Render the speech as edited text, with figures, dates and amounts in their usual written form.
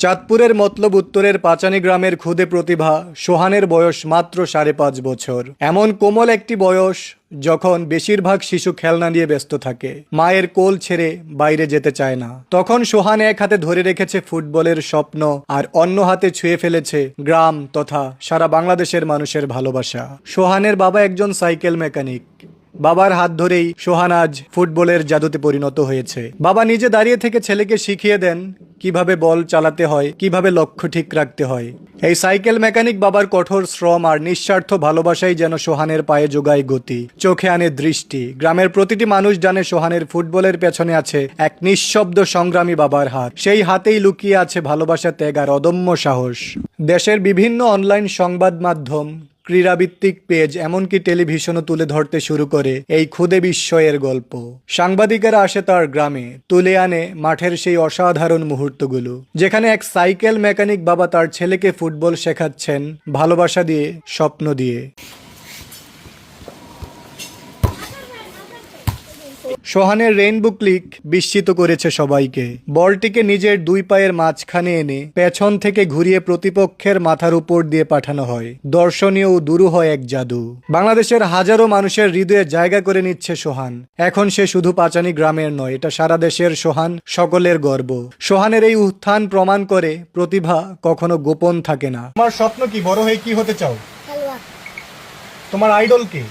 চাঁদপুরের মতলব উত্তরের পাচানি গ্রামের খুদে প্রতিভা সোহানের বয়স মাত্র 5.5 বছর। এমন কোমল একটি বয়স যখন বেশিরভাগ শিশু খেলনা নিয়ে ব্যস্ত থাকে, মায়ের কোল ছেড়ে বাইরে যেতে চায় না, তখন সোহান এক হাতে ধরে রেখেছে ফুটবলের স্বপ্ন আর অন্য হাতে ছুঁয়ে ফেলেছে গ্রাম তথা সারা বাংলাদেশের মানুষের ভালোবাসা। সোহানের বাবা একজন সাইকেল মেকানিক। বাবার হাত ধরেই সোহান আজ ফুটবলের জাদুতে পরিণত হয়েছে। বাবা নিজে দাঁড়িয়ে থেকে ছেলেকে শিখিয়ে দেন কিভাবে বল চালাতে হয়, কিভাবে লক্ষ্য ঠিক রাখতে হয়। এই সাইকেল মেকানিক বাবার কঠোর শ্রম আর নিঃস্বার্থ ভালোবাসাই যেন সোহানের পায়ে যোগায় গতি, চোখে আনে দৃষ্টি। গ্রামের প্রতিটি মানুষ জানে সোহানের ফুটবলের পেছনে আছে এক নিঃশব্দ সংগ্রামী বাবার হাত। সেই হাতেই লুকিয়ে আছে ভালোবাসা, ত্যাগ আর অদম্য সাহস। দেশের বিভিন্ন অনলাইন সংবাদ মাধ্যম, ক্রীড়াভিত্তিক পেজ, এমনকি টেলিভিশনও তুলে ধরতে শুরু করে এই খুদে বিস্ময়ের গল্প। সাংবাদিকেরা আসে তার গ্রামে, তুলে আনে মাঠের সেই অসাধারণ মুহূর্তগুলো, যেখানে এক সাইকেল মেকানিক বাবা তার ছেলেকে ফুটবল শেখাচ্ছেন ভালোবাসা দিয়ে, স্বপ্ন দিয়ে। সোহানের রেইনবো ক্লিক বিস্মিত করেছে সবাইকে। বলটিকে নিজের দুই পায়ের মাঝখানে এনে পেছন থেকে ঘুরিয়ে প্রতিপক্ষের মাথার উপর দিয়ে পাঠানো হয়। দর্শনীয় ও দুরূহ এক জাদু। বাংলাদেশের হাজারো মানুষের হৃদয়ে জায়গা করে নিচ্ছে সোহান। এখন সে শুধু পাচানি গ্রামের নয়, এটা সারা দেশের সোহান, সকলের গর্ব। সোহানের এই উত্থান প্রমাণ করে প্রতিভা কখনো গোপন থাকে না। তোমার স্বপ্ন কি? বড় হয়ে কি হতে চাও? তোমার আইডল কে?